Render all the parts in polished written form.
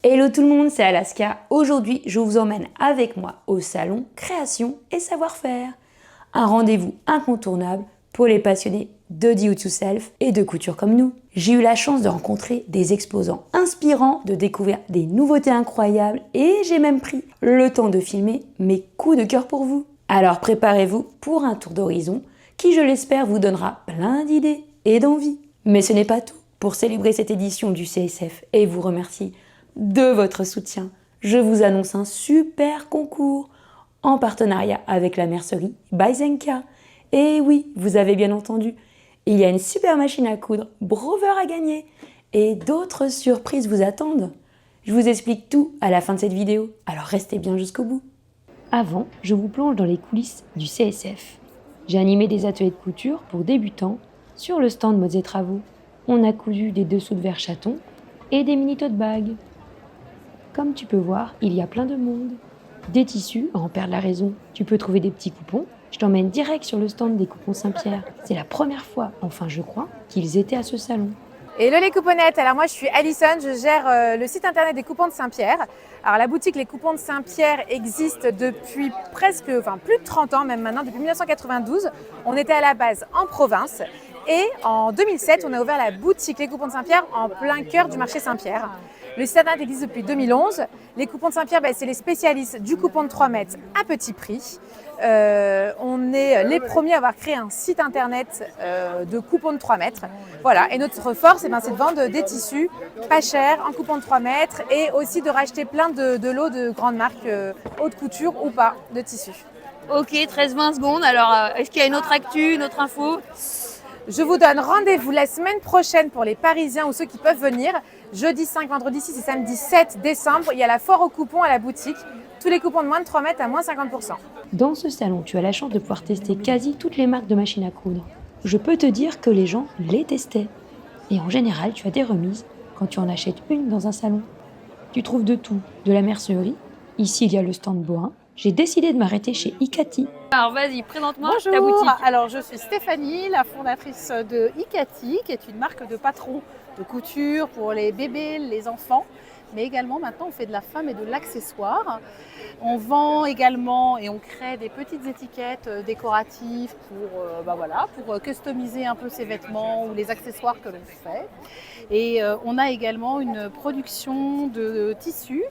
Hello tout le monde, c'est Alaska. Aujourd'hui, je vous emmène avec moi au salon Création et Savoir-faire. Un rendez-vous incontournable pour les passionnés de do it yourself et de couture comme nous. J'ai eu la chance de rencontrer des exposants inspirants, de découvrir des nouveautés incroyables et j'ai même pris le temps de filmer mes coups de cœur pour vous. Alors préparez-vous pour un tour d'horizon qui, je l'espère, vous donnera plein d'idées et d'envie. Mais ce n'est pas tout. Pour célébrer cette édition du CSF et vous remercier de votre soutien, je vous annonce un super concours en partenariat avec la mercerie by Zenka. Et oui, vous avez bien entendu, il y a une super machine à coudre Brover à gagner et d'autres surprises vous attendent. Je vous explique tout à la fin de cette vidéo, alors restez bien jusqu'au bout. Avant, je vous plonge dans les coulisses du CSF. J'ai animé des ateliers de couture pour débutants sur le stand Modes et Travaux. On a cousu des dessous de verre chaton et des mini tote bags. Comme tu peux voir, il y a plein de monde. Des tissus, à en perdre la raison, tu peux trouver des petits coupons. Je t'emmène direct sur le stand des coupons Saint-Pierre. C'est la première fois, enfin je crois, qu'ils étaient à ce salon. Hello les couponnettes, alors moi je suis Alison, je gère le site internet des coupons de Saint-Pierre. Alors la boutique Les Coupons de Saint-Pierre existe depuis plus de 30 ans même maintenant, depuis 1992. On était à la base en province et en 2007 on a ouvert la boutique Les Coupons de Saint-Pierre en plein cœur du marché Saint-Pierre. Le site internet existe depuis 2011. Les Coupons de Saint-Pierre, c'est les spécialistes du coupon de 3 mètres à petit prix. On est les premiers à avoir créé un site internet de coupons de 3 mètres. Voilà. Et notre force, c'est de vendre des tissus pas chers en coupons de 3 mètres et aussi de racheter plein de lots de grandes marques haute couture ou pas de tissus. Ok, 13-20 secondes. Alors, est-ce qu'il y a une autre actu, une autre info ? Je vous donne rendez-vous la semaine prochaine pour les Parisiens ou ceux qui peuvent venir. Jeudi 5, vendredi 6 et samedi 7 décembre, il y a la foire aux coupons à la boutique. Tous les coupons de moins de 3 mètres à moins 50%. Dans ce salon, tu as la chance de pouvoir tester quasi toutes les marques de machines à coudre. Je peux te dire que les gens les testaient. Et en général, tu as des remises quand tu en achètes une dans un salon. Tu trouves de tout, de la mercerie. Ici, il y a le stand Boin. J'ai décidé de m'arrêter chez Ikati. Alors, vas-y, présente-moi Bonjour, ta boutique. alors je suis Stéphanie, la fondatrice de Ikati, qui est une marque de patrons de couture pour les bébés, les enfants, mais également maintenant on fait de la femme et de l'accessoire. On vend également et on crée des petites étiquettes décoratives pour customiser un peu ses vêtements ou les accessoires que l'on fait. Et on a également une production de tissus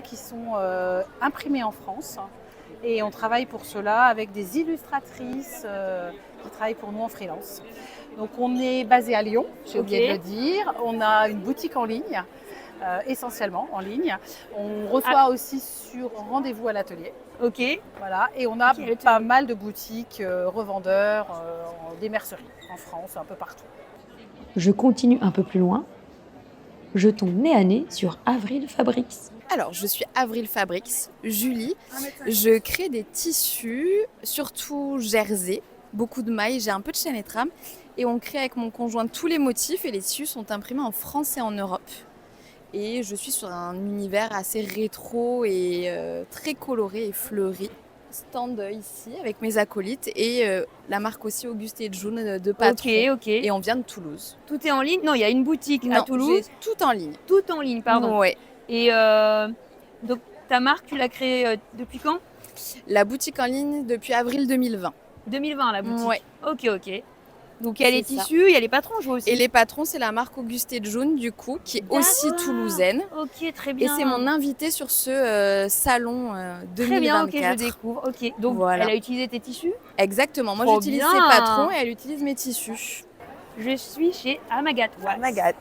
qui sont imprimés en France. Et on travaille pour cela avec des illustratrices qui travaillent pour nous en freelance. Donc on est basé à Lyon, j'ai oublié de le dire. On a une boutique en ligne, essentiellement en ligne. On reçoit aussi sur rendez-vous à l'atelier. Ok. Voilà. Et on a pas mal de boutiques revendeurs, des merceries en France, un peu partout. Je continue un peu plus loin. Je tombe nez à nez sur Avril Fabrics. Alors, je suis Avril Fabrics, Julie. Je crée des tissus, surtout jersey, beaucoup de mailles, j'ai un peu de chaîne et trame. Et on crée avec mon conjoint tous les motifs et les tissus sont imprimés en France et en Europe. Et je suis sur un univers assez rétro et très coloré et fleuri. Stand ici avec mes acolytes et la marque aussi Auguste et June de Patron. Ok. Et on vient de Toulouse. Tout est en ligne ? Non, il y a une boutique à Toulouse. J'ai tout en ligne. Tout en ligne, pardon. Ouais. Et donc, ta marque, tu l'as créée depuis quand ? La boutique en ligne depuis avril 2020. 2020, la boutique. Ouais. Ok. Donc, il y a les C'est ça. tissus, il y a les patrons, je vois aussi. Et les patrons, c'est la marque Auguste et June, du coup, qui est aussi toulousaine. Ok, très Et bien. c'est mon invité sur ce salon 2024. Très bien, ok, je découvre. Ok, donc Voilà. elle a utilisé tes tissus. Exactement. Moi, Trop j'utilise bien. ses patrons et elle utilise mes tissus. Je suis chez Amagat. Magat.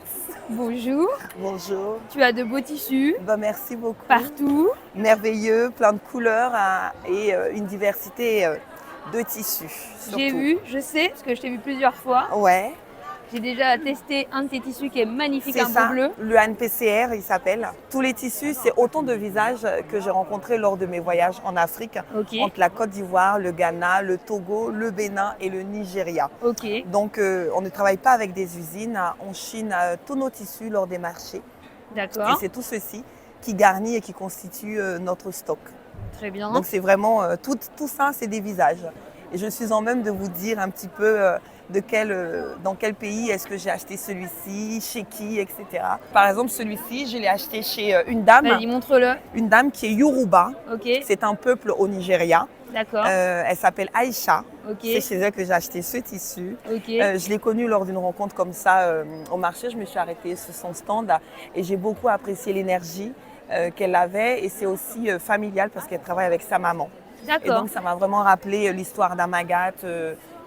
Bonjour. Bonjour. Tu as de beaux tissus Merci beaucoup. partout. Merveilleux, plein de couleurs et une diversité de tissus. J'ai surtout. vu, je sais, parce que je t'ai vu plusieurs fois. Ouais, J'ai déjà testé un de tes tissus qui est magnifique, c'est un ça. beau bleu. Le ANPCR, il s'appelle. Tous les tissus, c'est autant de visages que j'ai rencontrés lors de mes voyages en Afrique, Ok. entre la Côte d'Ivoire, le Ghana, le Togo, le Bénin et le Nigeria. Ok, Donc, on ne travaille pas avec des usines, on chine tous nos tissus lors des marchés. Et d'accord. c'est tout ceci qui garnit et qui constitue notre stock. Très bien. Donc c'est vraiment, tout ça, c'est des visages. Et je suis en même de vous dire un petit peu dans quel pays est-ce que j'ai acheté celui-ci, chez qui, etc. Par exemple, celui-ci, je l'ai acheté chez Vas-y, montre-le. une dame qui est Yoruba. Ok, C'est un peuple au Nigeria. d'accord. Elle s'appelle Aïcha. Ok, C'est chez elle que j'ai acheté ce tissu. ok. Je l'ai connue lors d'une rencontre comme ça au marché. Je me suis arrêtée sur son stand et j'ai beaucoup apprécié l'énergie qu'elle avait. Et c'est aussi familial parce qu'elle travaille avec sa maman. Et D'accord. donc ça m'a vraiment rappelé l'histoire d'Amagat,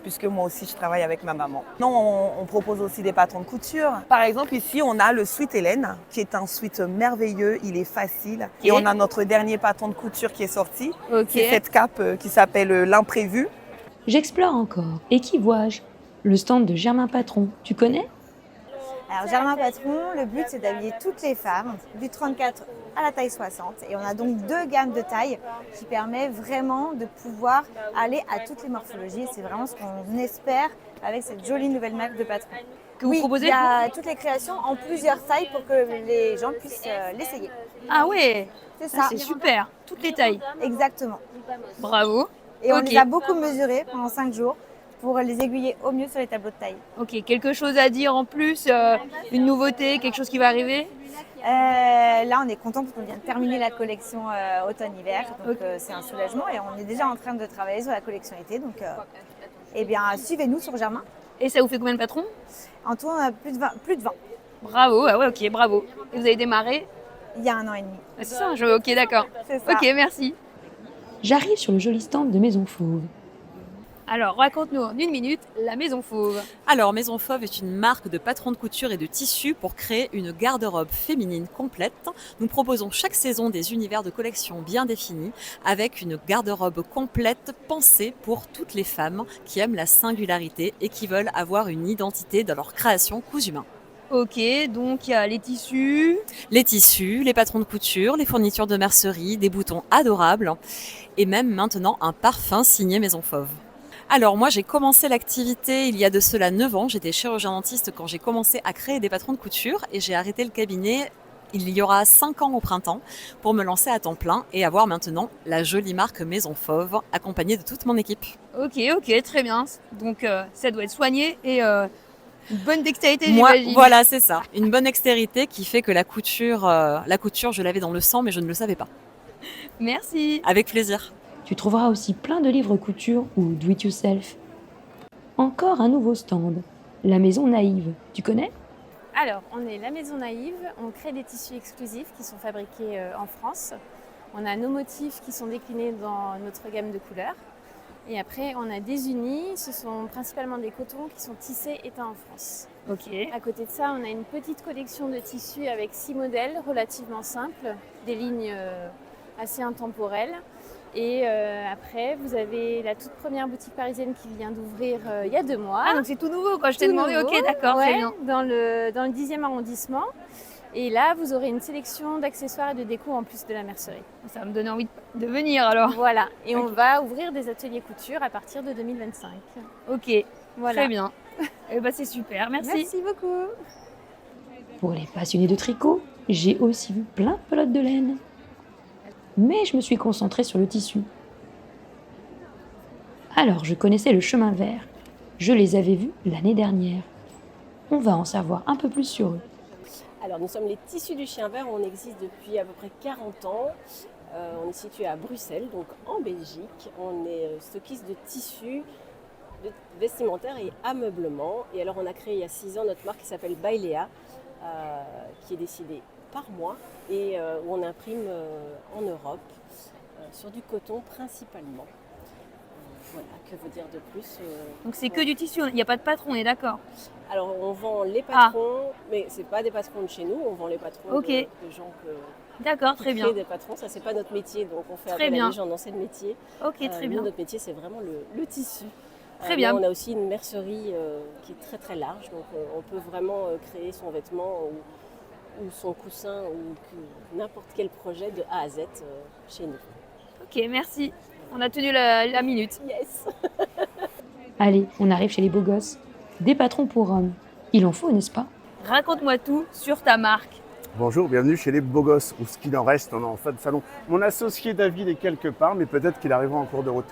puisque moi aussi je travaille avec ma maman. Non, on propose aussi des patrons de couture. Par exemple ici on a le sweat Hélène, qui est un sweat merveilleux, il est facile. Ok. Et on a notre dernier patron de couture qui est sorti. Ok. C'est cette cape qui s'appelle l'imprévu. J'explore encore. Et qui vois-je? Le stand de Germain Patron. Tu connais? Alors Germain Patron, le but c'est d'habiller toutes les femmes du 34 à la taille 60 et on a donc 2 gammes de taille qui permet vraiment de pouvoir aller à toutes les morphologies. C'est vraiment ce qu'on espère avec cette jolie nouvelle marque de Patron. Que vous proposez? Il y a toutes les créations en plusieurs tailles pour que les gens puissent l'essayer. Ah ouais, C'est ah, ça, c'est super. Toutes les tailles. exactement. Bravo. Et on Ok. les a beaucoup mesurés pendant 5 jours pour les aiguiller au mieux sur les tableaux de taille. Ok, quelque chose à dire en plus, une nouveauté, quelque chose qui va arriver? Là, on est content parce qu'on vient de terminer la collection automne-hiver, donc c'est un soulagement et on est déjà en train de travailler sur la collection été. Donc, eh bien, suivez-nous sur Germain. Et ça vous fait combien de patrons? En tout, on a plus de 20. Bravo, ah ouais, ok, bravo. Et vous avez démarré? Il y a 1 an et demi. Ah, c'est ça, ok, d'accord. C'est ça. Ok, merci. J'arrive sur le joli stand de Maison Fauve. Alors, raconte-nous en 1 minute la Maison Fauve. Alors, Maison Fauve est une marque de patrons de couture et de tissus pour créer une garde-robe féminine complète. Nous proposons chaque saison des univers de collection bien définis avec une garde-robe complète pensée pour toutes les femmes qui aiment la singularité et qui veulent avoir une identité dans leur création cousu main. Ok, donc il y a les tissus. Les tissus, les patrons de couture, les fournitures de mercerie, des boutons adorables et même maintenant un parfum signé Maison Fauve. Alors moi j'ai commencé l'activité il y a de cela 9 ans, j'étais chirurgien dentiste quand j'ai commencé à créer des patrons de couture et j'ai arrêté le cabinet il y aura 5 ans au printemps pour me lancer à temps plein et avoir maintenant la jolie marque Maison Fauve accompagnée de toute mon équipe. Ok, très bien. Donc ça doit être soigné et une bonne dextérité, Moi, j'imagine. voilà, c'est ça. Une bonne dextérité qui fait que la couture je l'avais dans le sang mais je ne le savais pas. Merci. Avec plaisir. Tu trouveras aussi plein de livres couture ou do it yourself. Encore un nouveau stand. La Maison Naïve. Tu connais? Alors, on est la Maison Naïve, on crée des tissus exclusifs qui sont fabriqués en France. On a nos motifs qui sont déclinés dans notre gamme de couleurs. Et après, on a des unis, ce sont principalement des cotons qui sont tissés et teints en France. Ok. À côté de ça, on a une petite collection de tissus avec 6 modèles relativement simples, des lignes assez intemporelles. Et après, vous avez la toute première boutique parisienne qui vient d'ouvrir il y a 2 mois. Ah, donc c'est tout nouveau quand je t'ai Tout demandé. nouveau, Ok, d'accord, ouais, très bien. dans le 10e arrondissement. Et là, vous aurez une sélection d'accessoires et de déco en plus de la mercerie. Ça va me donner envie de venir alors. Voilà. Et on va ouvrir des ateliers couture à partir de 2025. Ok, Voilà. très bien. Eh ben, c'est super, merci. Merci beaucoup. Pour les passionnés de tricot, j'ai aussi vu plein de pelotes de laine. Mais je me suis concentrée sur le tissu. Alors, je connaissais le chemin vert. Je les avais vus l'année dernière. On va en savoir un peu plus sur eux. Alors, nous sommes les Tissus du Chien Vert, on existe depuis à peu près 40 ans. On est situé à Bruxelles, donc en Belgique. On est stockiste de tissus, de vestimentaires et ameublement. Et alors, on a créé il y a 6 ans notre marque qui s'appelle Bailea, qui est décidée par mois et où on imprime en Europe, sur du coton principalement. Voilà, que vous dire de plus Donc c'est que du tissu, il n'y a pas de patron, on est d'accord? Alors, on vend les patrons, mais c'est pas des patrons de chez nous, on vend les patrons Ok. de gens D'accord, qui très bien. créent des patrons. Ça, c'est pas notre métier, donc on fait Très appel bien. à des gens dans ce métier. Ok, très Nous, bien. notre métier, c'est vraiment le tissu. Très bien. Mais on a aussi une mercerie qui est très très large, donc on peut vraiment créer son vêtement ou son coussin ou n'importe quel projet de A à Z chez nous. Ok, merci. On a tenu la minute. Yes. Allez, on arrive chez les beaux gosses. Des patrons pour hommes. Il en faut, n'est-ce pas? Raconte-moi tout sur ta marque. Bonjour, bienvenue chez les beaux gosses, ou ce qu'il en reste, on est en fin de salon. Mon associé David est quelque part, mais peut-être qu'il arrivera en cours de route.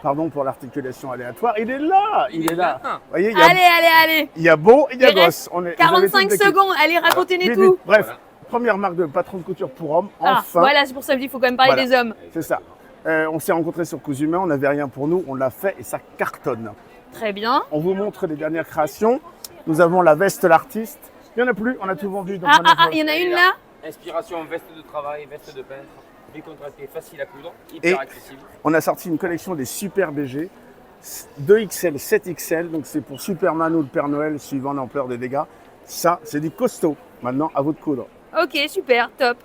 Pardon pour l'articulation aléatoire. Il est là, il est là. Vous voyez, Allez. il y a beau et il y a Il reste gosse. Vous avez 45 toute l'équipe. secondes, allez, racontez-nous Vite, tout. vite. Bref, première marque de patron de couture pour hommes. Ah, Enfin, voilà, c'est pour ça que il faut quand même parler Voilà. des hommes. c'est ça. On s'est rencontrés sur Cousu Humain, on n'avait rien pour nous, on l'a fait et ça cartonne. Très bien. On vous montre les dernières créations. Nous avons la veste l'artiste. Il n'y en a plus, on a tout vendu. Donc maintenant, Il y en a une là. Inspiration veste de travail, veste de peintre, décontractée, facile à coudre, Et- hyper accessible. on a sorti une collection des super BG, 2XL, 7XL, donc c'est pour Superman ou le Père Noël, suivant l'ampleur des dégâts. Ça, c'est du costaud. Maintenant, à vous de coudre. Ok, super, top.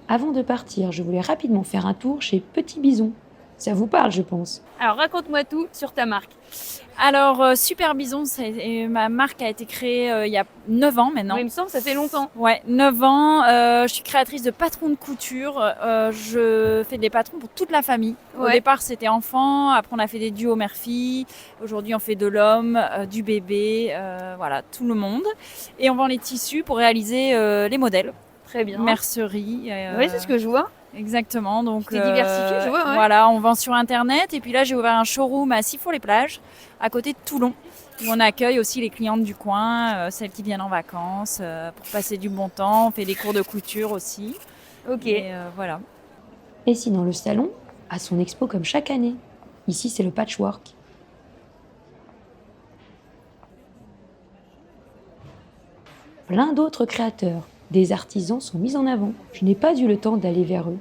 Avant de partir, je voulais rapidement faire un tour chez Petit Bison. Ça vous parle, je pense. Alors raconte-moi tout sur ta marque. Alors, Super Bison, ma marque a été créée il y a 9 ans maintenant. Oui, il me semble, ça fait longtemps. Ouais, 9 ans. Je suis créatrice de patrons de couture. Je fais des patrons pour toute la famille. Au Ouais. départ, c'était enfant. Après, on a fait des duos mère-fille. Aujourd'hui, on fait de l'homme, du bébé, voilà, tout le monde. Et on vend les tissus pour réaliser les modèles. Très bien. Mercerie. Oui, c'est ce que je vois. Exactement. Donc, T'es diversifiée, je vois, ouais. Voilà, on vend sur Internet. Et puis là, j'ai ouvert un showroom à Sifour-les-Plages, à côté de Toulon, où on accueille aussi les clientes du coin, celles qui viennent en vacances, pour passer du bon temps. On fait des cours de couture aussi. Ok. Et voilà. Et sinon, le salon a son expo comme chaque année. Ici, c'est le patchwork. Plein d'autres créateurs, des artisans sont mis en avant. Je n'ai pas eu le temps d'aller vers eux.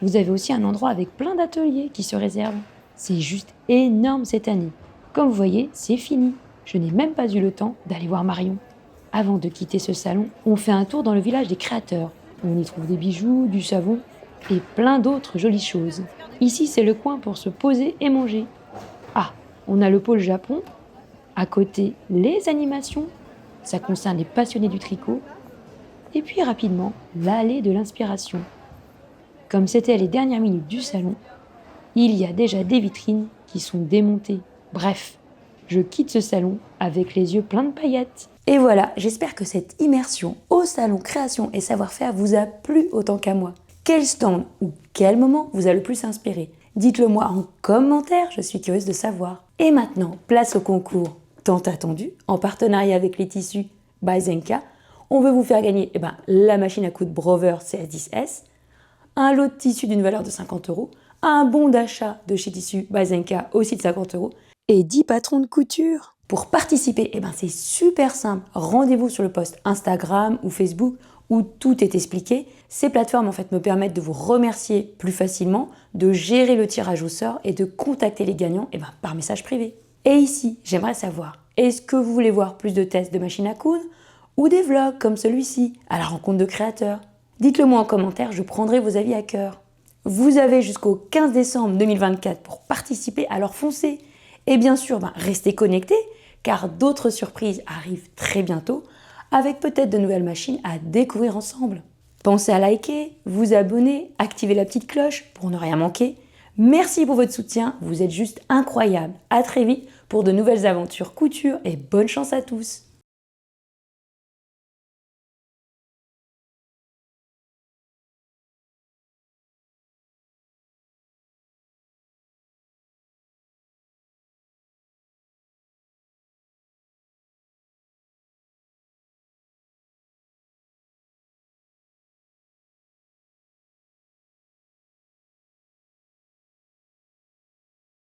Vous avez aussi un endroit avec plein d'ateliers qui se réservent. C'est juste énorme cette année. Comme vous voyez, c'est fini. Je n'ai même pas eu le temps d'aller voir Marion. Avant de quitter ce salon, on fait un tour dans le village des créateurs. On y trouve des bijoux, du savon et plein d'autres jolies choses. Ici, c'est le coin pour se poser et manger. Ah, on a le pôle Japon. À côté, les animations. Ça concerne les passionnés du tricot. Et puis rapidement, l'allée de l'inspiration. Comme c'était les dernières minutes du salon, il y a déjà des vitrines qui sont démontées. Bref, je quitte ce salon avec les yeux pleins de paillettes. Et voilà, j'espère que cette immersion au salon création et savoir-faire vous a plu autant qu'à moi. Quel stand ou quel moment vous a le plus inspiré? Dites-le moi en commentaire, je suis curieuse de savoir. Et maintenant, place au concours tant attendu, en partenariat avec les tissus by Zenka. On veut vous faire gagner la machine à coudre Brover CS10S, un lot de tissu d'une valeur de 50 €, un bon d'achat de chez Tissus by Zenka aussi de 50 € et 10 patrons de couture. Pour participer, c'est super simple. Rendez-vous sur le post Instagram ou Facebook où tout est expliqué. Ces plateformes me permettent de vous remercier plus facilement, de gérer le tirage au sort et de contacter les gagnants par message privé. Et ici, j'aimerais savoir, est-ce que vous voulez voir plus de tests de machines à coudre ou des vlogs comme celui-ci, à la rencontre de créateurs? Dites-le moi en commentaire, je prendrai vos avis à cœur. Vous avez jusqu'au 15 décembre 2024 pour participer, alors foncez. Et bien sûr, restez connectés, car d'autres surprises arrivent très bientôt, avec peut-être de nouvelles machines à découvrir ensemble. Pensez à liker, vous abonner, activer la petite cloche pour ne rien manquer. Merci pour votre soutien, vous êtes juste incroyables. À très vite pour de nouvelles aventures couture et bonne chance à tous.